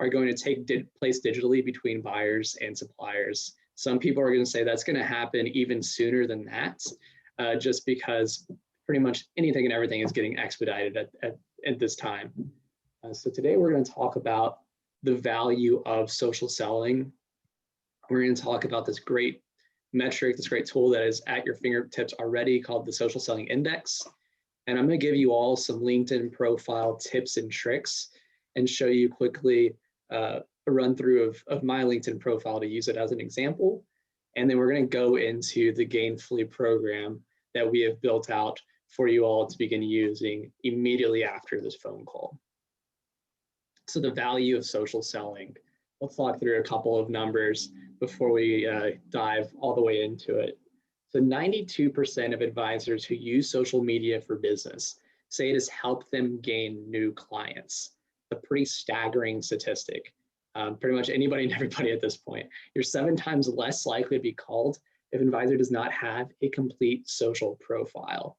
are going to take place digitally between buyers and suppliers. Some people are going to say that's going to happen even sooner than that, just because pretty much anything and everything is getting expedited at this time. So today we're going to talk about the value of social selling. We're going to talk about this great metric, this great tool that is at your fingertips already called the Social Selling Index. And I'm going to give you all some LinkedIn profile tips and tricks and show you quickly a run through of my LinkedIn profile to use it as an example. And then we're going to go into the Gainfully program that we have built out for you all to begin using immediately after this phone call. So the value of social selling. Let's talk through a couple of numbers before we dive all the way into it. So 92% of advisors who use social media for business say it has helped them gain new clients. A pretty staggering statistic. Pretty much anybody and everybody at this point. You're 7 times less likely to be called if an advisor does not have a complete social profile.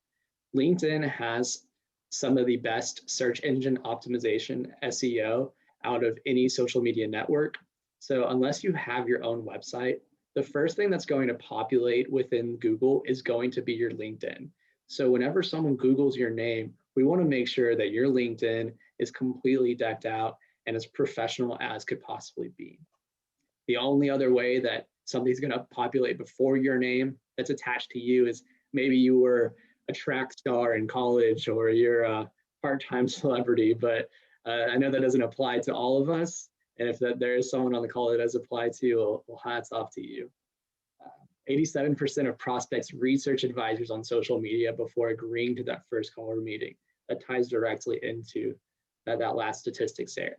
LinkedIn has some of the best search engine optimization, SEO, out of any social media network. So unless you have your own website, the first thing that's going to populate within Google is going to be your LinkedIn. So whenever someone Googles your name, we want to make sure that your LinkedIn is completely decked out and as professional as could possibly be. The only other way that something's going to populate before your name that's attached to you is maybe you were a track star in college or you're a part-time celebrity, but I know that doesn't apply to all of us. And if there is someone on the call that does apply to, well, hats off to you. 87% of prospects research advisors on social media before agreeing to that first call or meeting. That ties directly into that last statistic there.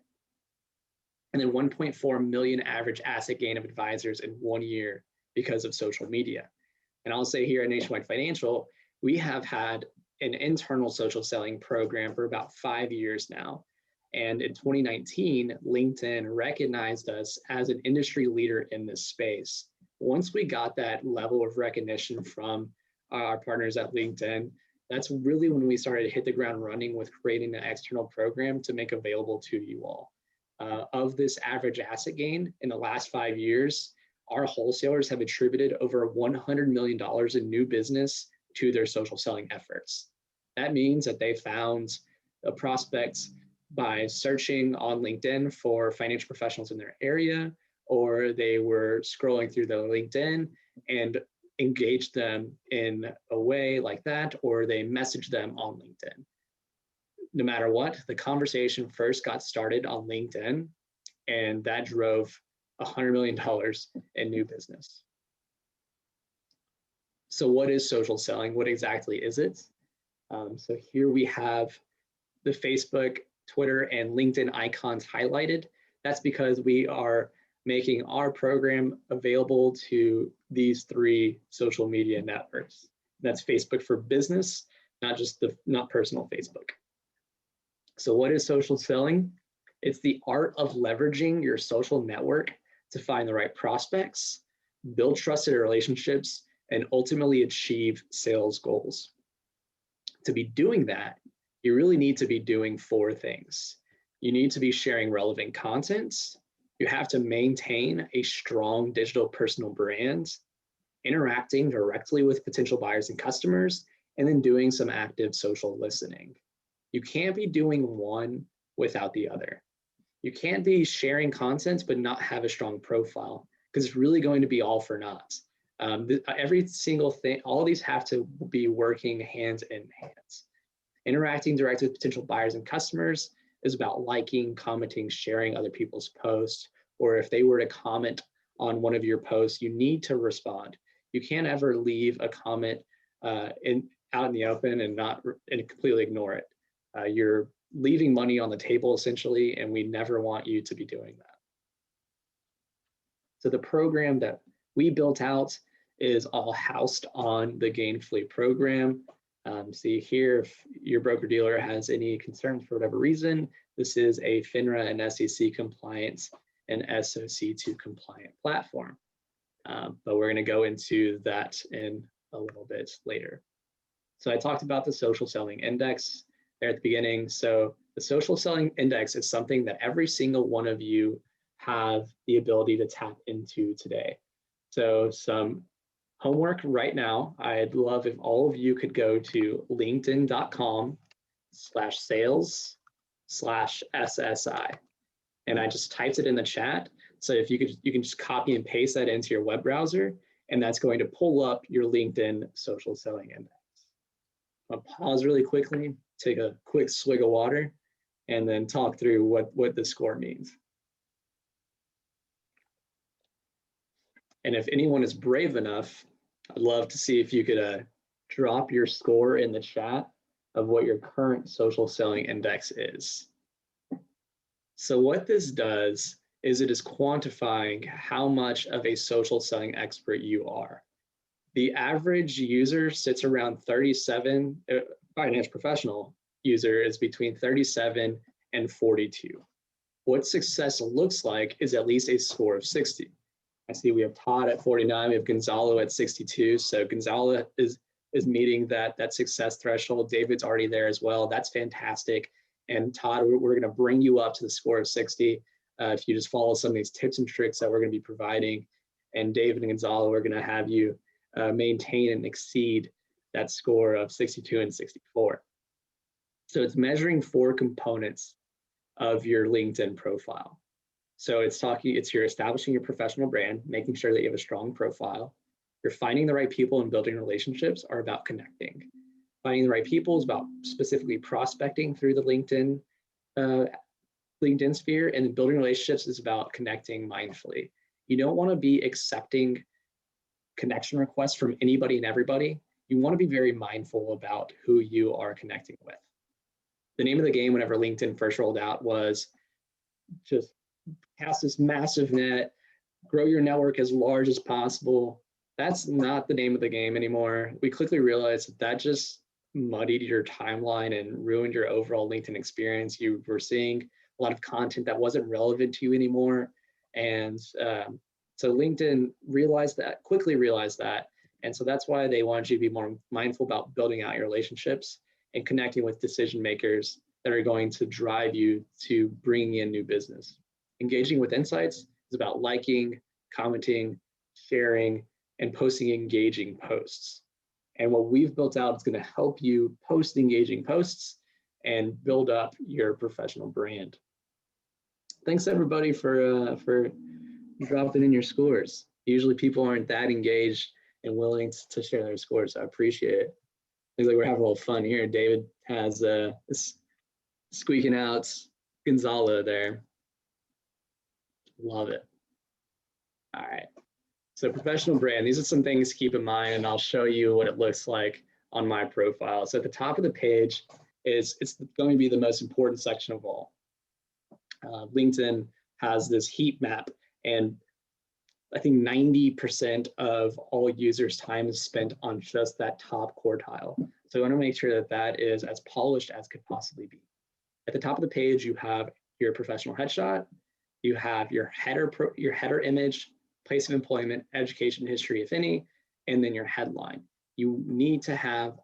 And then 1.4 million average asset gain of advisors in 1 year because of social media. And I'll say here at Nationwide Financial, we have had an internal social selling program for about 5 years now. And in 2019, LinkedIn recognized us as an industry leader in this space. Once we got that level of recognition from our partners at LinkedIn, that's really when we started to hit the ground running with creating an external program to make available to you all. Of this average asset gain in the last 5 years, our wholesalers have attributed over $100 million in new business to their social selling efforts. That means that they found prospects by searching on LinkedIn for financial professionals in their area, or they were scrolling through their LinkedIn and engaged them in a way like that, or they messaged them on LinkedIn. No matter what, the conversation first got started on LinkedIn, and that drove $100 million in new business. So what is social selling? What exactly is it? So here we have the Facebook, Twitter, and LinkedIn icons highlighted. That's because we are making our program available to these 3 social media networks. That's Facebook for business, not personal Facebook. So what is social selling? It's the art of leveraging your social network to find the right prospects, build trusted relationships, and ultimately achieve sales goals. To be doing that, you really need to be doing 4 things. You need to be sharing relevant content. You have to maintain a strong digital personal brand, interacting directly with potential buyers and customers, and then doing some active social listening. You can't be doing one without the other. You can't be sharing content but not have a strong profile, because it's really going to be all for naught. Every single thing, all of these have to be working hand in hand. Interacting directly with potential buyers and customers is about liking, commenting, sharing other people's posts, or if they were to comment on one of your posts, you need to respond. You can't ever leave a comment out in the open and completely ignore it. You're leaving money on the table essentially, and we never want you to be doing that. So the program that we built out is all housed on the Gainfully program. See here, if your broker-dealer has any concerns for whatever reason, this is a FINRA and SEC compliant and SOC2 compliant platform. But we're going to go into that in a little bit later. So I talked about the social selling index there at the beginning. So The social selling index is something that every single one of you have the ability to tap into today. So some homework right now, I'd love if all of you could go to linkedin.com/sales/SSI. And I just typed it in the chat. So if you can just copy and paste that into your web browser, and that's going to pull up your LinkedIn social selling index. I'll pause really quickly, take a quick swig of water, and then talk through what the score means. And if anyone is brave enough, I'd love to see if you could drop your score in the chat of what your current social selling index is. So what this does is it is quantifying how much of a social selling expert you are. The average user sits around 37, financial professional user is between 37 and 42. What success looks like is at least a score of 60. I see we have Todd at 49, we have Gonzalo at 62. So Gonzalo is meeting that success threshold. David's already there as well. That's fantastic. And Todd, we're going to bring you up to the score of 60 if you just follow some of these tips and tricks that we're going to be providing. And David and Gonzalo, we're going to have you maintain and exceed that score of 62 and 64. So it's measuring 4 components of your LinkedIn profile. So you're establishing your professional brand, making sure that you have a strong profile. You're finding the right people and building relationships are about connecting. Finding the right people is about specifically prospecting through the LinkedIn sphere, and then building relationships is about connecting mindfully. You don't want to be accepting connection requests from anybody and everybody. You want to be very mindful about who you are connecting with. The name of the game whenever LinkedIn first rolled out was just cast this massive net, grow your network as large as possible. That's not the name of the game anymore. We quickly realized that just muddied your timeline and ruined your overall LinkedIn experience. You were seeing a lot of content that wasn't relevant to you anymore. And so LinkedIn quickly realized that. And so that's why they want you to be more mindful about building out your relationships and connecting with decision makers that are going to drive you to bringing in new business. Engaging with insights is about liking, commenting, sharing, and posting engaging posts. And what we've built out is going to help you post engaging posts and build up your professional brand. Thanks everybody for dropping in your scores. Usually people aren't that engaged and willing to share their scores, so I appreciate it. Looks like we're having a little fun here. David has squeaking out Gonzalo there. Love it. All right. So professional brand, these are some things to keep in mind, and I'll show you what it looks like on my profile. So at the top of the page it's going to be the most important section of all. LinkedIn has this heat map, and I think 90% of all users' time is spent on just that top quartile. So I want to make sure that that is as polished as could possibly be. At the top of the page, you have your professional headshot, you have your header image, place of employment, education history, if any, and then your headline. You need to have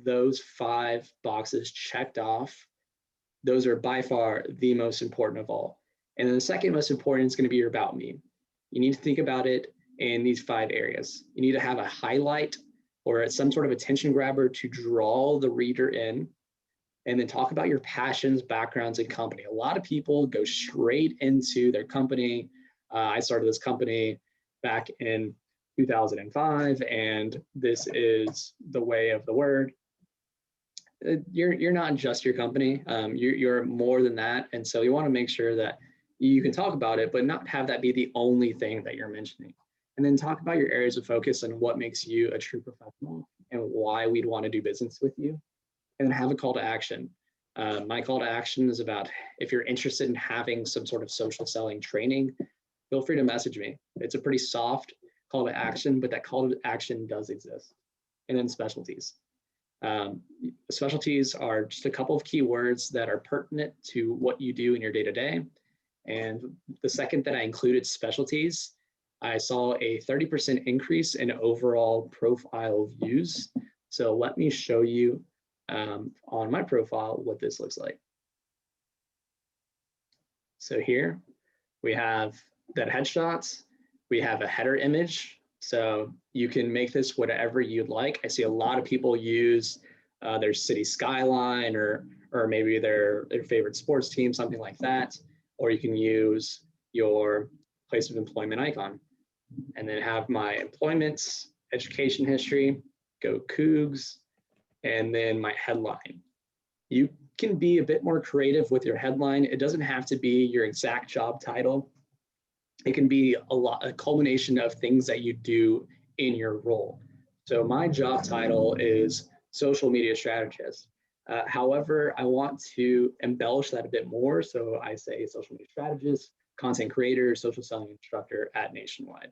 those 5 boxes checked off. Those are by far the most important of all. And then the second most important is going to be your about me. You need to think about it in these 5 areas. You need to have a highlight or some sort of attention grabber to draw the reader in, and then talk about your passions, backgrounds, and company. A lot of people go straight into their company. I started this company back in 2005, and this is the way of the word. You're not just your company. You're more than that. And so you want to make sure that you can talk about it, but not have that be the only thing that you're mentioning. And then talk about your areas of focus and what makes you a true professional and why we'd want to do business with you. And then have a call to action. My call to action is about, if you're interested in having some sort of social selling training, feel free to message me. It's a pretty soft call to action, but that call to action does exist. And then specialties. Specialties are just a couple of keywords that are pertinent to what you do in your day-to-day. And the second that I included specialties, I saw a 30% increase in overall profile views. So let me show you on my profile what this looks like. So here we have that headshots. We have a header image. So you can make this whatever you'd like. I see a lot of people use their city skyline or maybe their favorite sports team, something like that. Or you can use your place of employment icon and then have my employment, education history, go Cougs, and then my headline. You can be a bit more creative with your headline. It doesn't have to be your exact job title. It can be a culmination of things that you do in your role. So my job title is social media strategist. However, I want to embellish that a bit more. So I say social media strategist, content creator, social selling instructor at Nationwide.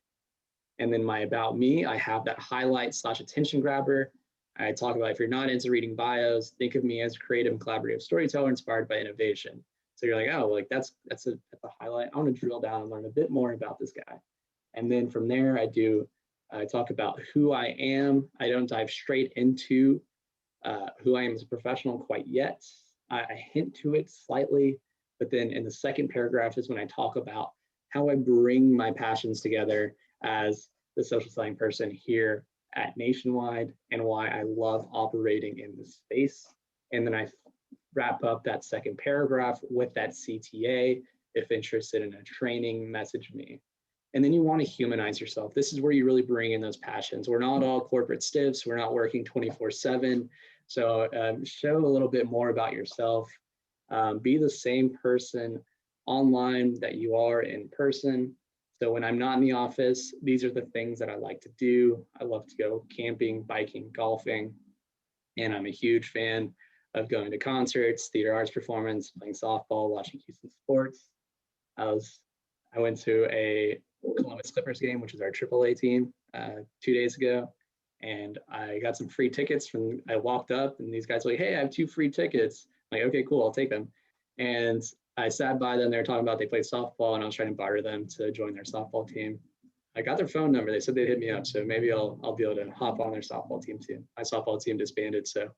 And then my about me, I have that highlight / attention grabber. I talk about if you're not into reading bios, think of me as a creative and collaborative storyteller inspired by innovation. So you're like, oh, like that's a highlight. I want to drill down and learn a bit more about this guy. And then from there, I talk about who I am. I don't dive straight into who I am as a professional quite yet. I hint to it slightly, but then in the second paragraph is when I talk about how I bring my passions together as the social selling person here at Nationwide and why I love operating in this space. And then I wrap up that second paragraph with that CTA. If interested in a training, message me. And then you want to humanize yourself. This is where you really bring in those passions. We're not all corporate stiffs. We're not working 24/7. So show a little bit more about yourself. Be the same person online that you are in person. So when I'm not in the office, these are the things that I like to do. I love to go camping, biking, golfing, and I'm a huge fan of going to concerts, theater arts performance, playing softball, watching Houston sports. I went to a Columbus Clippers game, which is our AAA team, 2 days ago, and I got some free tickets I walked up and these guys were like, hey, I have 2 free tickets. I'm like, okay, cool, I'll take them. And I sat by them, they were talking about they played softball and I was trying to barter them to join their softball team. I got their phone number. They said they'd hit me up. So maybe I'll be able to hop on their softball team too. My softball team disbanded. So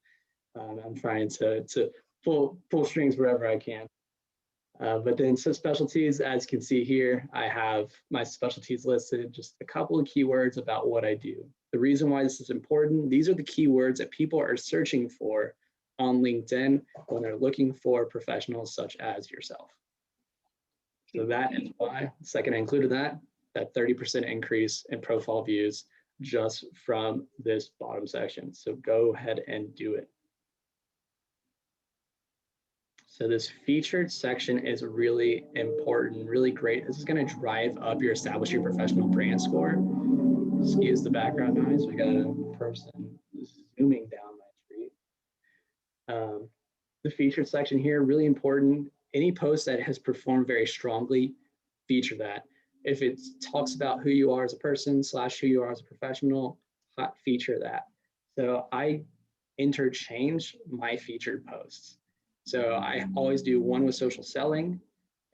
I'm trying to pull strings wherever I can. But then so specialties, as you can see here, I have my specialties listed, just a couple of keywords about what I do. The reason why this is important, these are the keywords that people are searching for on LinkedIn when they're looking for professionals such as yourself. So that is why, the second I included that 30% increase in profile views just from this bottom section. So go ahead and do it. So this featured section is really important, really great. This is going to drive up your establish your professional brand score. Excuse the background noise. We got a person zooming down my street. The featured section here, really important. Any post that has performed very strongly, feature that. If it talks about who you are as a person / who you are as a professional, feature that. So I interchange my featured posts. So I always do one with social selling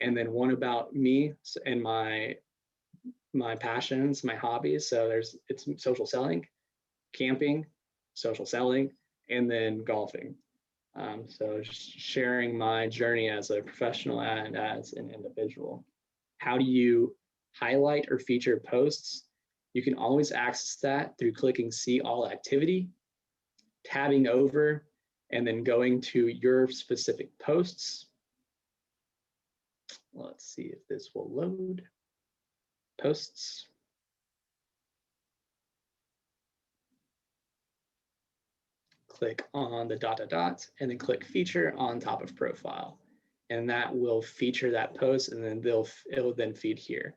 and then one about me and my passions, my hobbies. So it's social selling, camping, social selling, and then golfing. So sharing my journey as a professional and as an individual. How do you highlight or feature posts? You can always access that through clicking See All Activity, tabbing over, and then going to your specific posts. Let's see if this will load. Posts. Click on the ... and then click feature on top of profile. And that will feature that post and then it'll then feed here.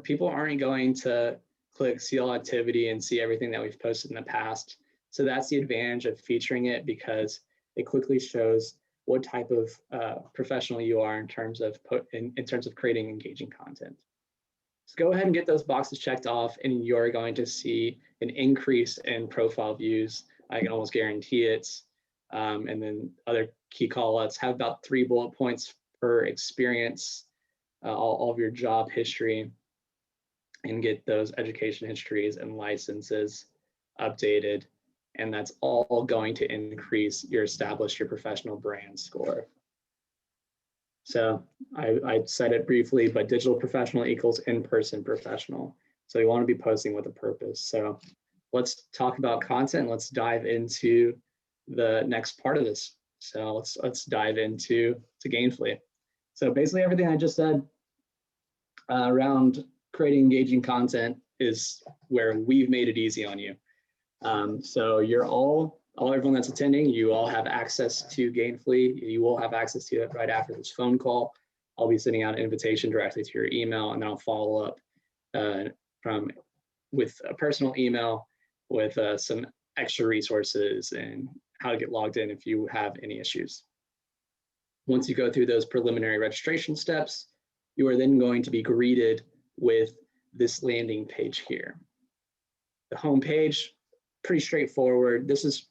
People aren't going to click see all activity and see everything that we've posted in the past. So that's the advantage of featuring it because it quickly shows what type of professional you are in terms of creating engaging content. So go ahead and get those boxes checked off and you're going to see an increase in profile views. I can almost guarantee it. And then other key call-outs, have about 3 bullet points per experience, all of your job history, and get those education histories and licenses updated. And that's all going to increase your professional brand score. So I said it briefly, but digital professional equals in-person professional. So you want to be posting with a purpose. So let's talk about content. Let's dive into the next part of this. So let's dive into Gainfully. So basically everything I just said around creating engaging content is where we've made it easy on you. So you're everyone that's attending, you all have access to Gainfully. You will have access to it right after this phone call. I'll be sending out an invitation directly to your email, and then I'll follow up with a personal email with some extra resources and how to get logged in if you have any issues. Once you go through those preliminary registration steps, you are then going to be greeted with this landing page here. The home page, pretty straightforward. This is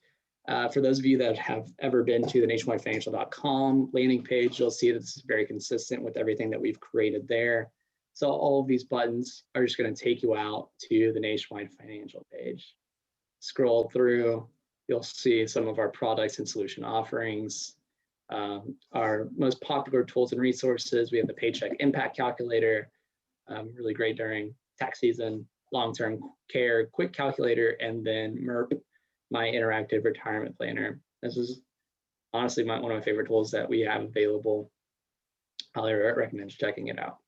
for those of you that have ever been to the nationwidefinancial.com landing page, you'll see that this is very consistent with everything that we've created there. So all of these buttons are just going to take you out to the Nationwide Financial page. Scroll through, you'll see some of our products and solution offerings. Our most popular tools and resources, we have the Paycheck Impact Calculator, really great during tax season, long-term care, quick calculator, and then MERP, my interactive retirement planner. This is honestly one of my favorite tools that we have available. I recommend checking it out.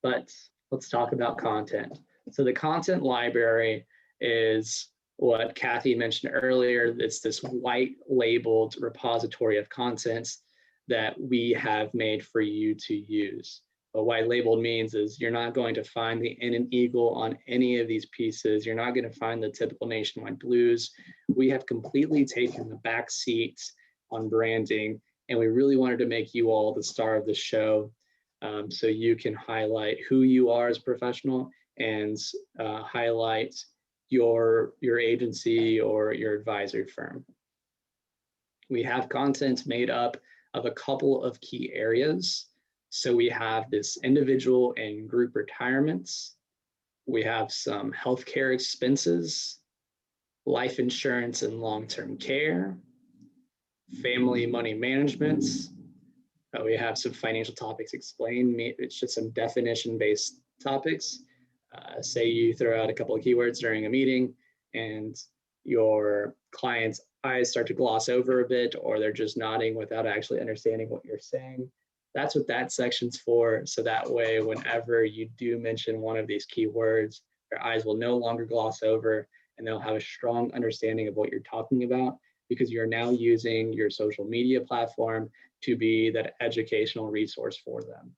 But let's talk about content. So the content library is what Kathy mentioned earlier. It's this white labeled repository of contents that we have made for you to use. What white labeled means is you're not going to find the N and Eagle on any of these pieces. You're not going to find the typical Nationwide blues. We have completely taken the back seat on branding, and we really wanted to make you all the star of the show, so you can highlight who you are as a professional and highlight your agency or your advisory firm. We have content made up of a couple of key areas. So we have this individual and group retirements. We have some healthcare expenses, life insurance and long-term care, family money management. We have some financial topics explained. It's just some definition-based topics. Say you throw out a couple of keywords during a meeting and your client's eyes start to gloss over a bit, or they're just nodding without actually understanding what you're saying. That's what that section's for. So that way, whenever you do mention one of these keywords, their eyes will no longer gloss over and they'll have a strong understanding of what you're talking about, because you're now using your social media platform to be that educational resource for them.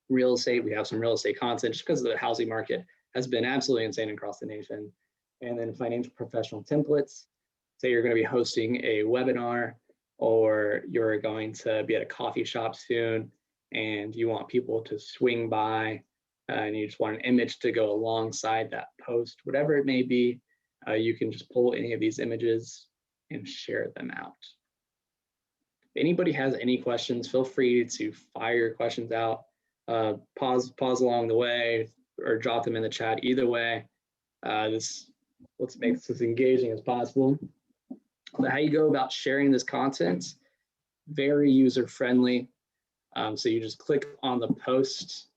Real estate, we have some real estate content just because the housing market has been absolutely insane across the nation. And then financial professional templates. Say you're going to be hosting a webinar, or you're going to be at a coffee shop soon and you want people to swing by and you just want an image to go alongside that post, whatever it may be, you can just pull any of these images and share them out. If anybody has any questions, feel free to fire your questions out. Pause along the way or drop them in the chat. Either way, let's make this as engaging as possible. But how you go about sharing this content, very user-friendly. So you just click on the post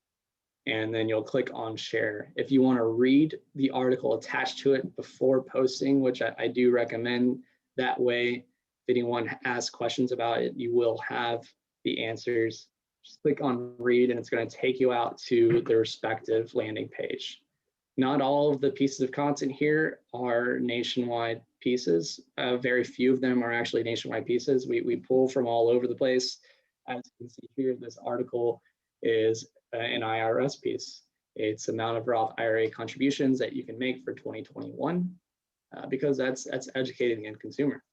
and then you'll click on share. If you want to read the article attached to it before posting, which I do recommend, that way, if anyone asks questions about it, you will have the answers. Just click on read and it's going to take you out to the respective landing page. Not all of the pieces of content here are nationwide pieces. Very few of them are actually nationwide pieces. We pull from all over the place. As you can see here, this article is an IRS piece. It's amount of Roth IRA contributions that you can make for 2021, because that's educating the end consumer.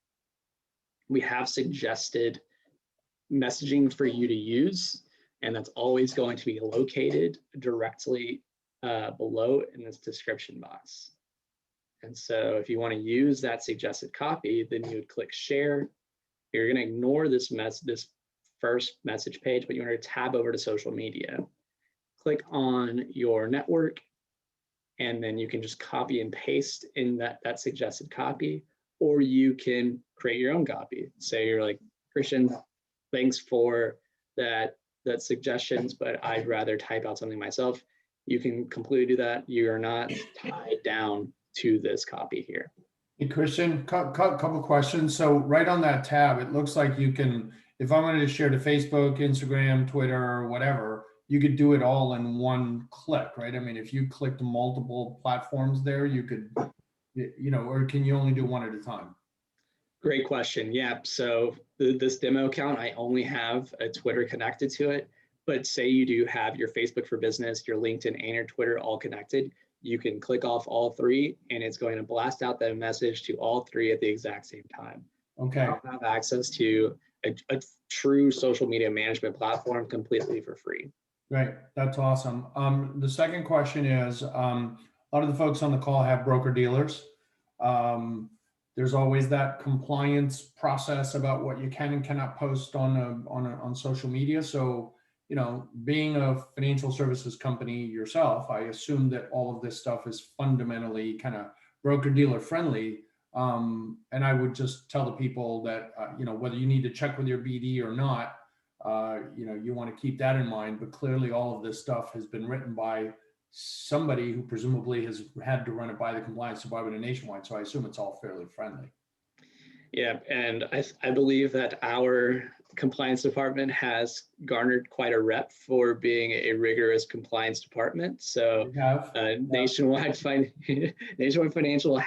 We have suggested messaging for you to use, and that's always going to be located directly below in this description box. And so if you want to use that suggested copy, then you would click share. You're going to ignore this first message page, but you're going to tab over to social media. Click on your network, and then you can just copy and paste in that suggested copy, or you can create your own copy. Say you're like, Christian, thanks for that that's suggestions, but I'd rather type out something myself, you can completely do that. You are not tied down to this copy here. Hey, Christian, couple questions. So right on that tab, it looks like you can, if I wanted to share to Facebook, Instagram, Twitter, or whatever, you could do it all in one click, right? I mean, if you clicked multiple platforms there, you could, or can you only do one at a time? Great question. Yeah. So this demo account, I only have a Twitter connected to it. But say you do have your Facebook for Business, your LinkedIn, and your Twitter all connected, you can click off all three, and it's going to blast out that message to all three at the exact same time. Okay. I'll have access to a true social media management platform completely for free. Great. That's awesome. The second question is, a lot of the folks on the call have broker dealers. There's always that compliance process about what you can and cannot post on social media. So, being a financial services company yourself, I assume that all of this stuff is fundamentally kind of broker dealer friendly. And I would just tell the people that, whether you need to check with your BD or not, you want to keep that in mind. But clearly all of this stuff has been written by somebody who presumably has had to run it by the compliance department nationwide. So I assume it's all fairly friendly. Yeah, and I believe that our compliance department has garnered quite a rep for being a rigorous compliance department. So Nationwide Financial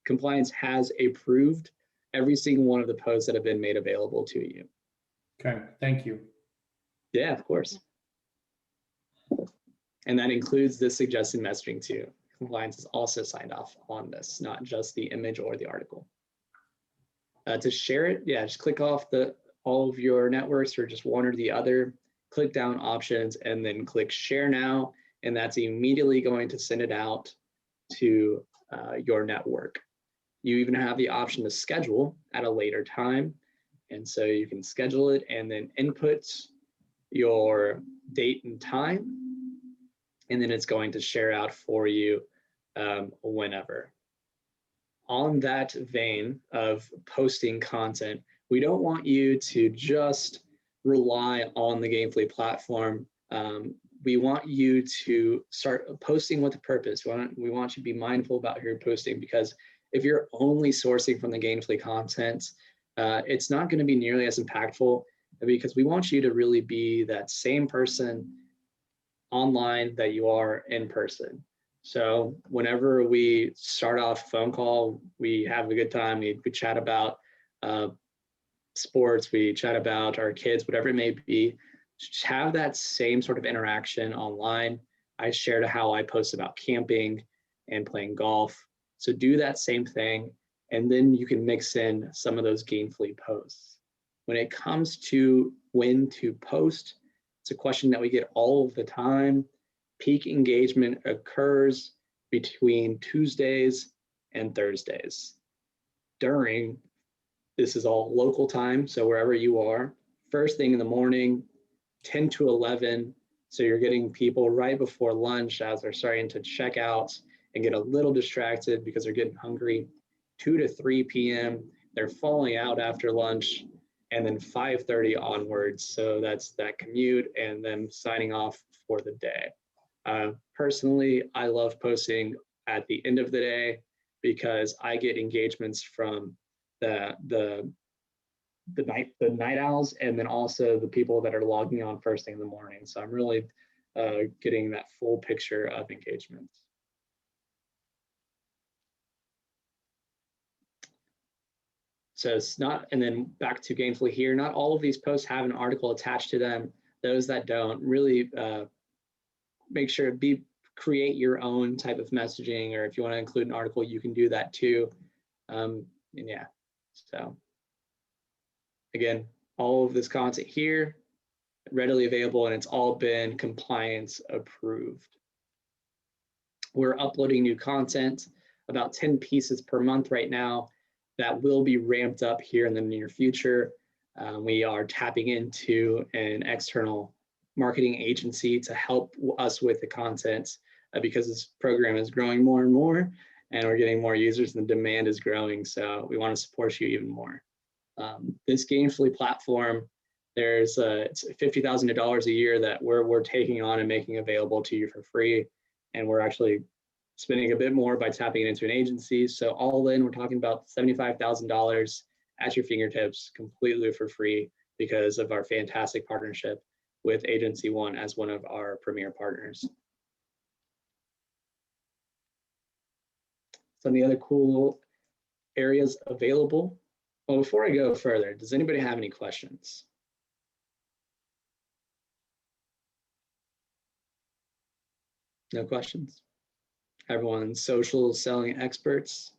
compliance has approved every single one of the posts that have been made available to you. Okay, thank you. Yeah, of course. And that includes the suggested messaging too. Compliance is also signed off on this, not just the image or the article. To share it, just click off all of your networks or just one or the other, click down options and then click share now. And that's immediately going to send it out to your network. You even have the option to schedule at a later time. And so you can schedule it and then input your date and time. And then it's going to share out for you whenever. On that vein of posting content, we don't want you to just rely on the Gainfully platform. We want you to start posting with a purpose. We want you to be mindful about your posting, because if you're only sourcing from the Gainfully content, it's not going to be nearly as impactful, because we want you to really be that same person online that you are in person. So whenever we start off a phone call, we have a good time. We chat about sports, we chat about our kids, whatever it may be. Just have that same sort of interaction online. I shared how I post about camping and playing golf. So do that same thing, and then you can mix in some of those Gainfully posts. When it comes to when to post, it's a question that we get all of the time. Peak engagement occurs between Tuesdays and Thursdays. This is all local time, so wherever you are, first thing in the morning, 10 to 11, so you're getting people right before lunch as they're starting to check out and get a little distracted because they're getting hungry. 2 to 3 p.m., they're falling out after lunch, and then 5:30 onwards, so that's that commute and then signing off for the day. Personally, I love posting at the end of the day because I get engagements from the night owls, and then also the people that are logging on first thing in the morning. So I'm really getting that full picture of engagements. So it's not, and then back to Gainfully here, not all of these posts have an article attached to them. Those that don't, really make sure create your own type of messaging, or if you want to include an article, you can do that too. And yeah, so again, all of this content here, readily available, and it's all been compliance approved. We're uploading new content, about 10 pieces per month right now. That will be ramped up here in the near future. We are tapping into an external marketing agency to help us with the content because this program is growing more and more, and we're getting more users and the demand is growing. So we want to support you even more. This Gainfully platform, There's it's $50,000 a year that we're taking on and making available to you for free. And we're actually spending a bit more by tapping into an agency. So all in, we're talking about $75,000 at your fingertips completely for free because of our fantastic partnership with AgencyONE as one of our premier partners. Some of the other cool areas available. Well, before I go further, does anybody have any questions? No questions? Everyone's social selling experts?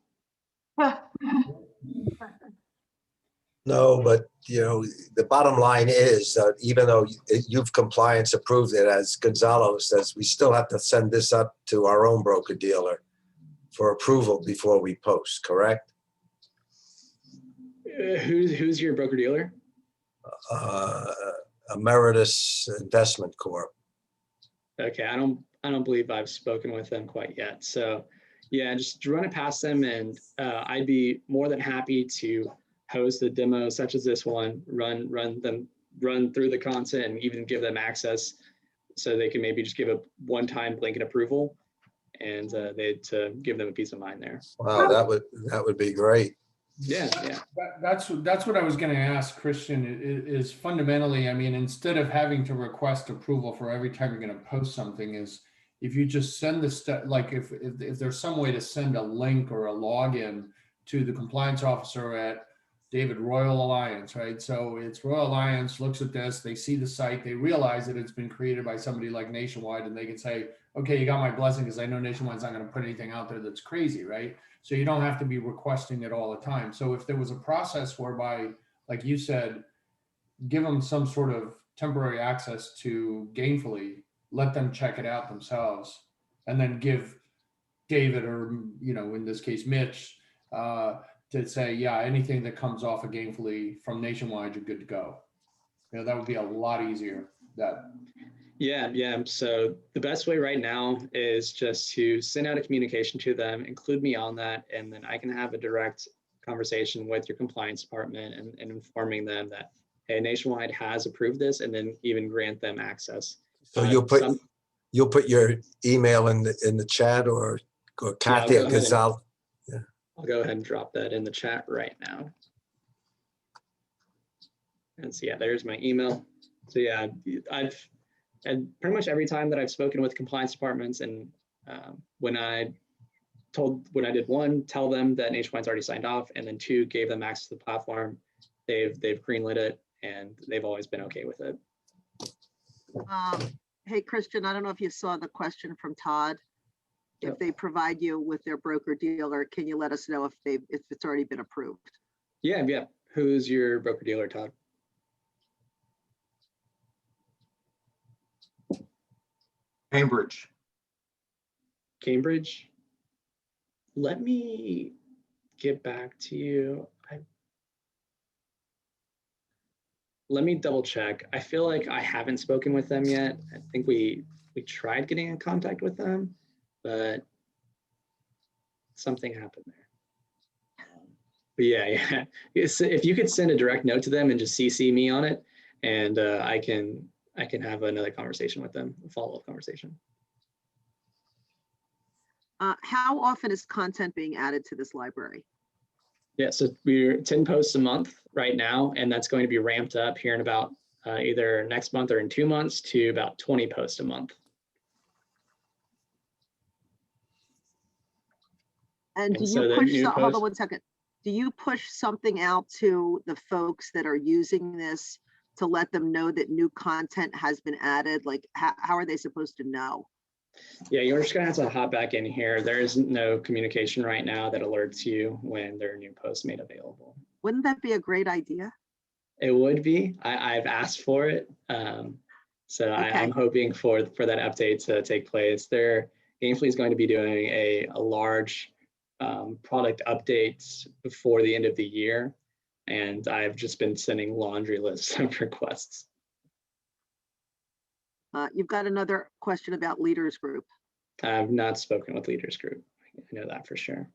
No, but you know, the bottom line is that even though you've compliance approved it, as Gonzalo says, we still have to send this up to our own broker dealer for approval before we post, correct? Who's your broker dealer? Emeritus Investment Corp. Okay, I don't believe I've spoken with them quite yet. So yeah, just run it past them, and I'd be more than happy to host a demo such as this one, run through the content, and even give them access so they can maybe just give a one-time blanket approval, and to give them a peace of mind there. Wow, that would be great. Yeah. That's what I was going to ask, Christian, is fundamentally, I mean, instead of having to request approval for every time you're going to post something, is if you just send the stuff, like if there's some way to send a link or a login to the compliance officer at David Royal Alliance, right? So it's Royal Alliance looks at this, they see the site, they realize that it's been created by somebody like Nationwide, and they can say, okay, you got my blessing, because I know Nationwide's not going to put anything out there that's crazy, right? So you don't have to be requesting it all the time. So if there was a process whereby, like you said, give them some sort of temporary access to Gainfully, let them check it out themselves, and then give David, or, you know, in this case, Mitch, to say, yeah, anything that comes off of Gainfully from Nationwide, you're good to go. You know, that would be a lot easier. Yeah. So the best way right now is just to send out a communication to them, include me on that, and then I can have a direct conversation with your compliance department and informing them that, hey, Nationwide has approved this, and then even grant them access. So you'll put your email in the chat, or Kathy or Gonzalo. Yeah. I'll go ahead and drop that in the chat right now. And so yeah, there's my email. So yeah, and pretty much every time that I've spoken with compliance departments, and when I did one, tell them that Nationwide's already signed off, and then two, gave them access to the platform, they've greenlit it, and they've always been okay with it. Hey, Christian, I don't know if you saw the question from Todd. If they provide you with their broker dealer, can you let us know if it's already been approved? Yeah. Who's your broker dealer, Todd? Cambridge. Let me get back to you. Let me double check. I feel like I haven't spoken with them yet. I think we tried getting in contact with them, but something happened there. But yeah. If you could send a direct note to them and just CC me on it, and I can have another conversation with them, a follow-up conversation. How often is content being added to this library? Yeah, so we're 10 posts a month right now, and that's going to be ramped up here in about either next month or in 2 months to about 20 posts a month. And do you push, hold on one second. Do you push something out to the folks that are using this to let them know that new content has been added? Like, how are they supposed to know? Yeah, you're just gonna have to hop back in here. There is no communication right now that alerts you when there are new posts made available. Wouldn't that be a great idea? It would be. I've asked for it. So okay. I'm hoping for that update to take place. Gainfully is going to be doing a large product updates before the end of the year. And I've just been sending laundry lists of requests. You've got another question about Leaders Group. I've not spoken with Leaders Group. I know that for sure.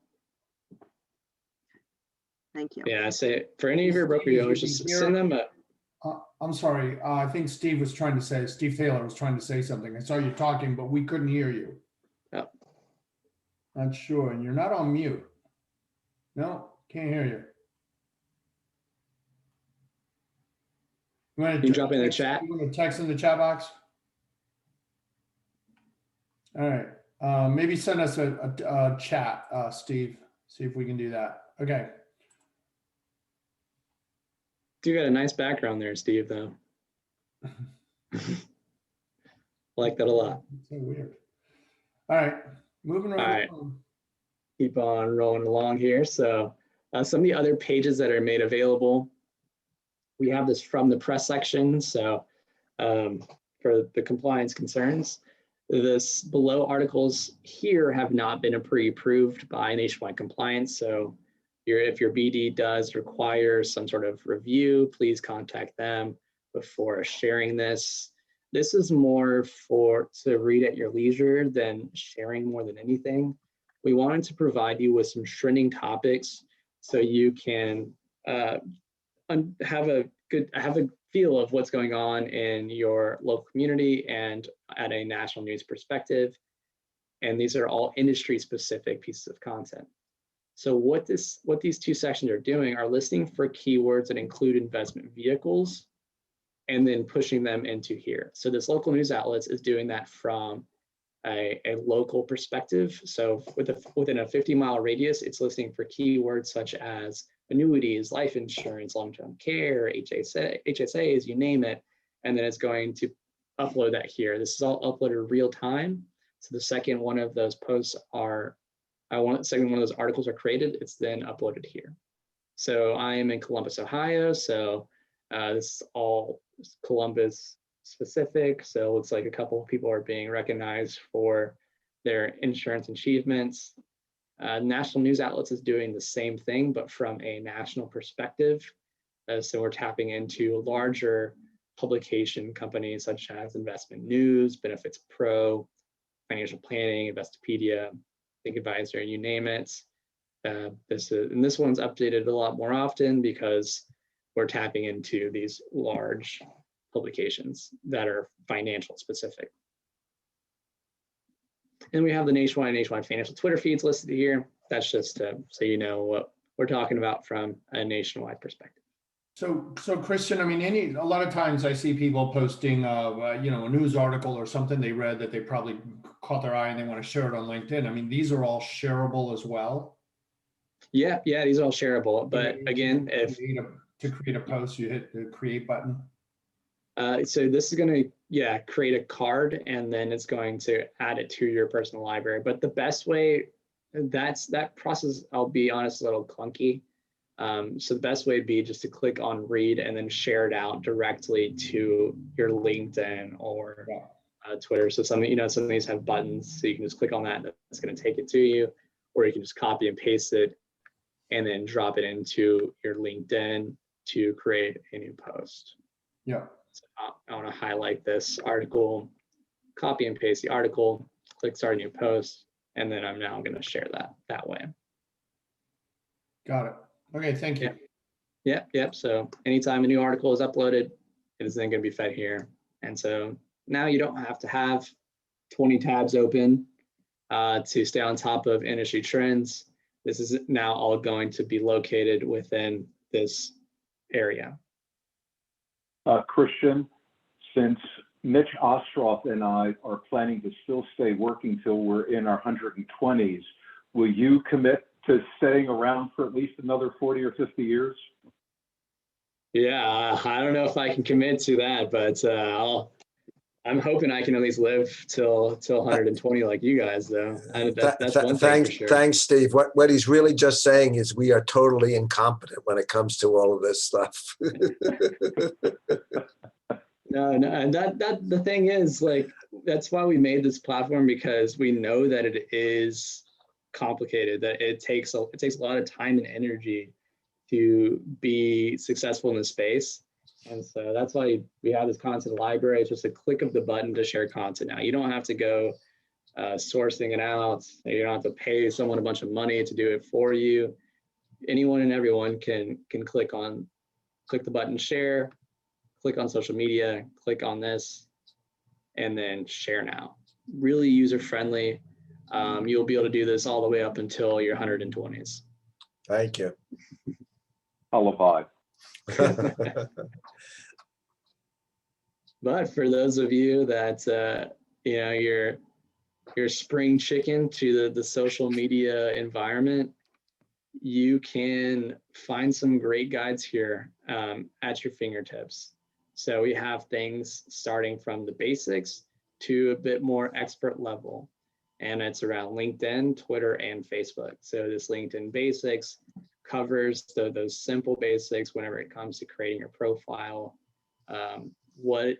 Thank you. Yeah, so for any of your broker dealers, just send them I'm sorry. I think Steve Taylor was trying to say something. I saw you talking, but we couldn't hear you. Oh. Not sure. And you're not on mute. No, can't hear you. Can you drop in the chat? You want to text in the chat box? All right. Maybe send us a chat, Steve. See if we can do that. Okay. You got a nice background there, Steve, though. Like that a lot. So weird. All right. Moving right along. Keep on rolling along here. So some of the other pages that are made available, we have this from the press section. So for the compliance concerns, this below articles here have not been pre-approved by Nationwide Compliance. So if your BD does require some sort of review, please contact them before sharing this. This is more to read at your leisure than sharing more than anything. We wanted to provide you with some trending topics so you can have a feel of what's going on in your local community and at a national news perspective. And these are all industry specific pieces of content. So what these two sections are doing are listing for keywords that include investment vehicles and then pushing them into here. So this local news outlets is doing that from a local perspective. So within a 50-mile radius, it's listing for keywords such as annuities, life insurance, long-term care, HSAs, you name it, and then it's going to upload that here. This is all uploaded real time. So the second one of those posts second one of those articles are created, it's then uploaded here. So I am in Columbus, Ohio. So this is all Columbus specific. So it looks like a couple of people are being recognized for their insurance achievements. National news outlets is doing the same thing, but from a national perspective. So we're tapping into larger publication companies such as Investment News, Benefits Pro, Financial Planning, Investopedia, Think Advisor, you name it. This one's updated a lot more often because we're tapping into these large publications that are financial specific. And we have the Nationwide Financial Twitter feeds listed here. That's just so you know what we're talking about from a nationwide perspective. So Christian, I mean, a lot of times I see people posting, a news article or something they read that they probably caught their eye and they want to share it on LinkedIn. I mean, these are all shareable as well. Yeah, these are all shareable. But again, to create a post, you hit the create button. So this is going to, create a card, and then it's going to add it to your personal library. But the best way, that process, I'll be honest, a little clunky. So the best way would be just to click on read and then share it out directly to your LinkedIn or Twitter. So some of these have buttons, so you can just click on that. That's going to take it to you, or you can just copy and paste it and then drop it into your LinkedIn to create a new post. Yeah. So I want to highlight this article, copy and paste the article, click start a new post, and then I'm now going to share that way. Got it. Okay, thank you. Yep. So anytime a new article is uploaded, it is then going to be fed here. And so now you don't have to have 20 tabs open to stay on top of industry trends. This is now all going to be located within this area. Christian, since Mitch Ostroff and I are planning to still stay working till we're in our 120s, will you commit to staying around for at least another 40 or 50 years? Yeah, I don't know if I can commit to that, but I'm hoping I can at least live till 120 like you guys, though. That's one thing for sure. Thanks, Steve. What he's really just saying is we are totally incompetent when it comes to all of this stuff. No, and the thing is, like, that's why we made this platform, because we know that it is complicated, that it takes a lot of time and energy to be successful in this space. And so that's why we have this content library. It's just a click of the button to share content. Now, you don't have to go sourcing it out. You don't have to pay someone a bunch of money to do it for you. Anyone and everyone can click the button share, click on social media, click on this, and then share now. Really user friendly. You'll be able to do this all the way up until your 120s. Thank you. I'll abide. But for those of you that you know, you're spring chicken to the social media environment, you can find some great guides here at your fingertips. So we have things starting from the basics to a bit more expert level, and it's around LinkedIn, Twitter, and Facebook. So this LinkedIn basics covers those simple basics whenever it comes to creating your profile, what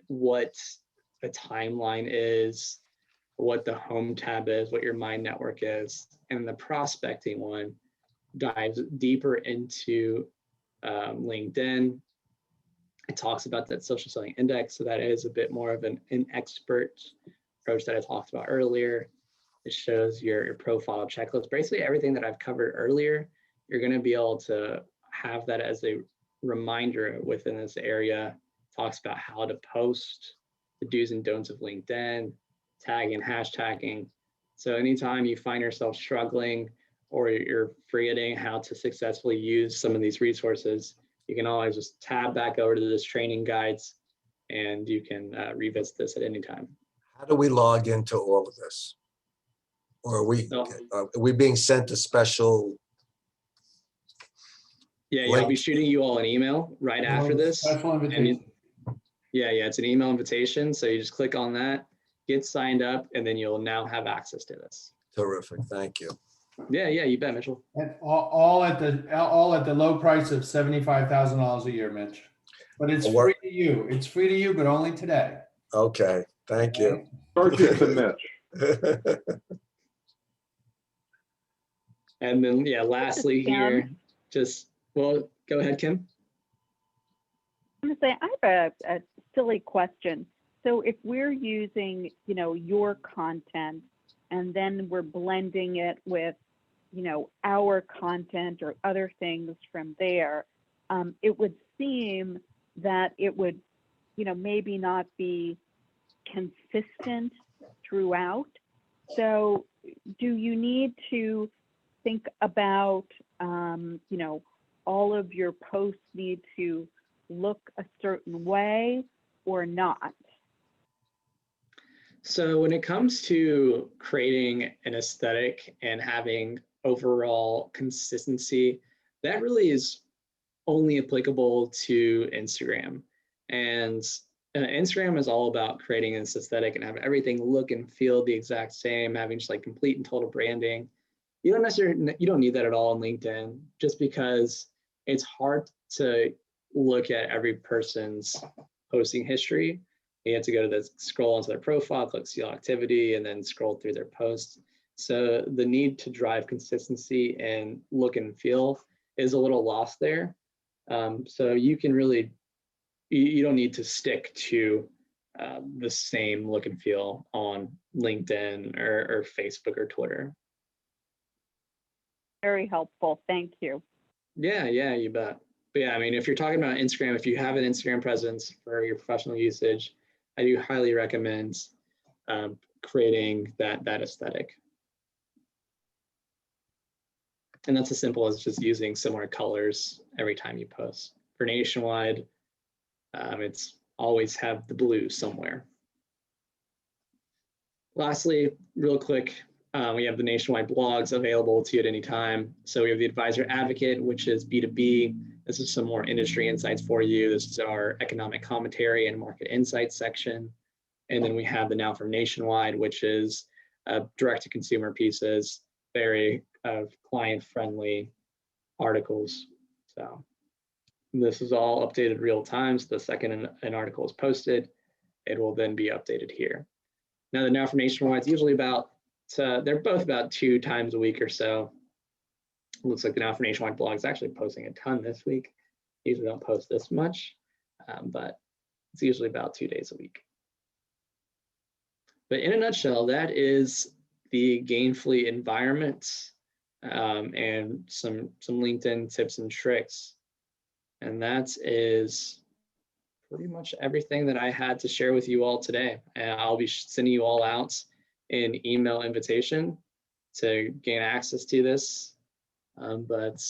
the timeline is, what the home tab is, what your My Network is, and the prospecting one dives deeper into LinkedIn. It talks about that social selling index, so that is a bit more of an expert approach that I talked about earlier. It shows your profile checklist. Basically everything that I've covered earlier, you're going to be able to have that as a reminder within this area. It talks about how to post, the do's and don'ts of LinkedIn, tagging, hashtagging. So anytime you find yourself struggling or you're forgetting how to successfully use some of these resources, you can always just tab back over to this training guides and you can revisit this at any time. How do we log into all of this? Or are we being sent a special Yeah, link? I'll be shooting you all an email right after this. Special invitation. Yeah, it's an email invitation. So you just click on that, get signed up, and then you'll now have access to this. Terrific, thank you. Yeah, you bet, Mitchell. And all at the low price of $75,000 a year, Mitch. But it's free to you. It's free to you, but only today. Okay, thank you. Charges to Mitch. And then, lastly here, well, go ahead, Kim. I'm going to say, I have a silly question. So if we're using, your content and then we're blending it with, our content or other things from there, it would seem that it would, maybe not be consistent throughout. So do you need to think about, all of your posts need to look a certain way or not? So when it comes to creating an aesthetic and having overall consistency, that really is only applicable to Instagram. And Instagram is all about creating this aesthetic and having everything look and feel the exact same, having just like complete and total branding. You don't need that at all on LinkedIn, just because it's hard to look at every person's posting history. You have to go to scroll onto their profile, click see all activity, and then scroll through their posts. So the need to drive consistency and look and feel is a little lost there. So you can really, you don't need to stick to the same look and feel on LinkedIn or Facebook or Twitter. Very helpful. Thank you. Yeah, you bet. But yeah, I mean, if you're talking about Instagram, if you have an Instagram presence for your professional usage, I do highly recommend creating that aesthetic. And that's as simple as just using similar colors every time you post. For Nationwide, it's always have the blue somewhere. Lastly, real quick, we have the Nationwide blogs available to you at any time. So we have the Advisor Advocate, which is B2B. This is some more industry insights for you. This is our economic commentary and market insights section. And then we have the Now from Nationwide, which is direct-to-consumer pieces, very client-friendly articles. So this is all updated real time. So the second an article is posted, it will then be updated here. Now the Now from Nationwide is usually they're both about 2 times a week or so. It looks like the Now from Nationwide blog is actually posting a ton this week. Usually don't post this much, but it's usually about 2 days a week. But in a nutshell, that is the Gainfully environment and some LinkedIn tips and tricks. And that is pretty much everything that I had to share with you all today. And I'll be sending you all out an email invitation to gain access to this. But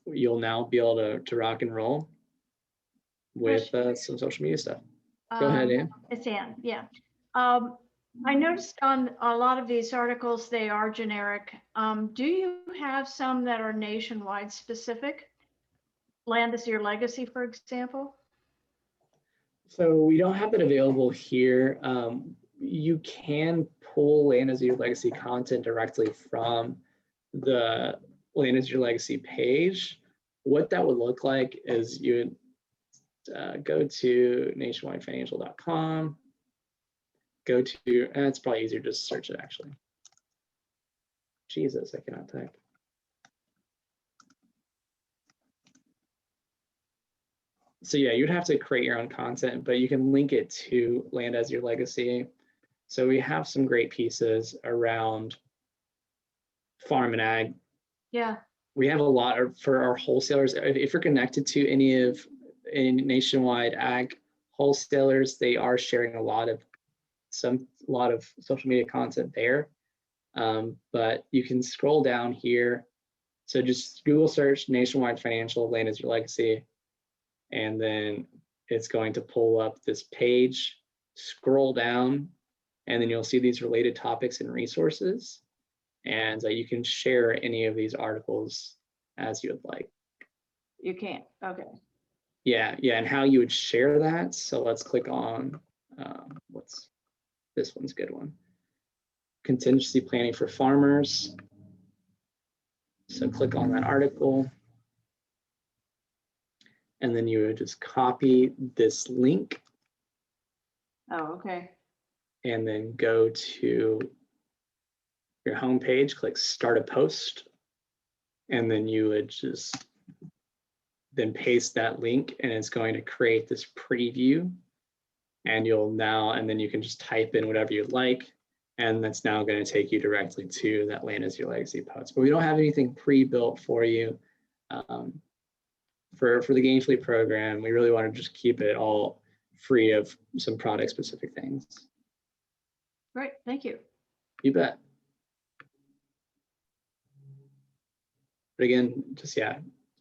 you'll now be able to rock and roll with some social media stuff. Go ahead, Ann. It's Ann, yeah. I noticed on a lot of these articles, they are generic. Do you have some that are nationwide specific? Land is your legacy, for example? So we don't have it available here. You can pull Land as Your Legacy content directly from the Land as Your Legacy page. What that would look like is you would go to nationwidefinancial.com, go to, and it's probably easier just to search it actually. Jesus, I cannot type. So yeah, you'd have to create your own content, but you can link it to Land as Your Legacy. So we have some great pieces around farm and ag. Yeah. We have a lot for our wholesalers. If you're connected to any nationwide ag wholesalers, they are sharing a lot of social media content there. But you can scroll down here. So just Google search Nationwide Financial, Land as Your Legacy, and then it's going to pull up this page, scroll down, and then you'll see these related topics and resources. And you can share any of these articles as you would like. You can't, okay. Yeah, and how you would share that. So let's click on, this one's a good one. Contingency planning for farmers. So click on that article. And then you would just copy this link. Oh, okay. And then go to your home page, click Start a Post. And then you would just then paste that link, and it's going to create this preview. And then you can just type in whatever you'd like. And that's now going to take you directly to that Land as Your Legacy post. But we don't have anything pre-built for you. For the Gainfully program, we really want to just keep it all free of some product specific things. Great, thank you. You bet. But again, just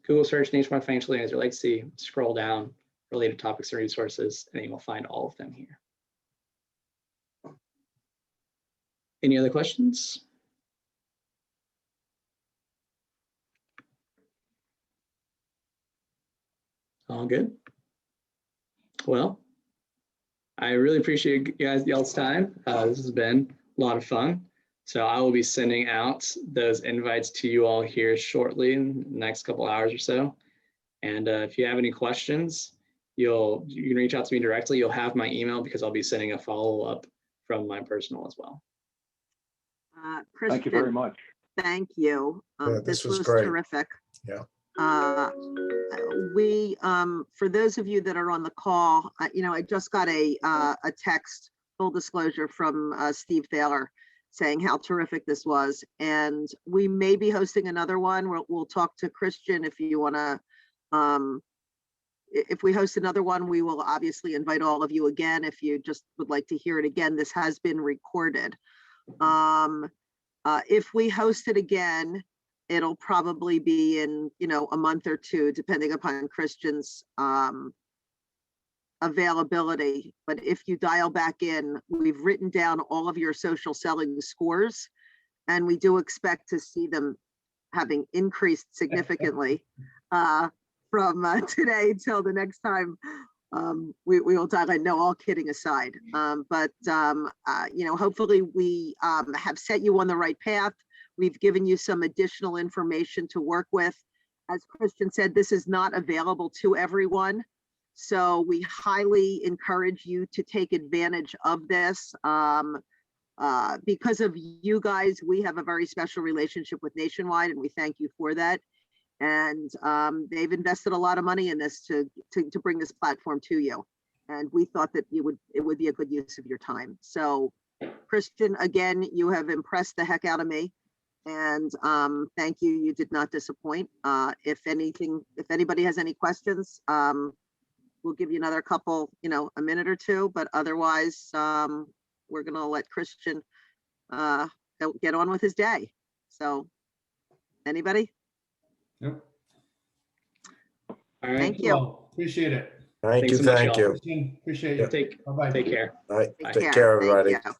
Google search Nationwide Financial Land as Your Legacy, scroll down, related topics and resources, and you'll find all of them here. Any other questions? All good. Well, I really appreciate y'all's time. This has been a lot of fun. So I will be sending out those invites to you all here shortly in the next couple hours or so. And if you have any questions, you can reach out to me directly. You'll have my email because I'll be sending a follow-up from my personal as well. Thank you very much. Thank you. This was great. Terrific. Yeah. For those of you that are on the call, I just got a text, full disclosure, from Steve Thaler saying how terrific this was. And we may be hosting another one. We'll talk to Christian if you want to, if we host another one, we will obviously invite all of you again. If you just would like to hear it again, this has been recorded. If we host it again, it'll probably be in, a month or two, depending upon Christian's availability. But if you dial back in, we've written down all of your social selling scores, and we do expect to see them having increased significantly from today till the next time we will dial in. No, all kidding aside. Hopefully we have set you on the right path. We've given you some additional information to work with. As Christian said, this is not available to everyone. So we highly encourage you to take advantage of this. Because of you guys, we have a very special relationship with Nationwide, and we thank you for that. And they've invested a lot of money in this to bring this platform to you. And we thought that it would be a good use of your time. So Christian, again, you have impressed the heck out of me. And thank you. You did not disappoint. If anybody has any questions, we'll give you another couple, a minute or two, but otherwise, we're gonna let Christian get on with his day. So, anybody? Yep. All right. Thank you. Well, appreciate it. Thank Thanks you, so much, thank y'all. you. Christian, appreciate you. Take Bye-bye. care. All right, Take take care, Thank everybody. you.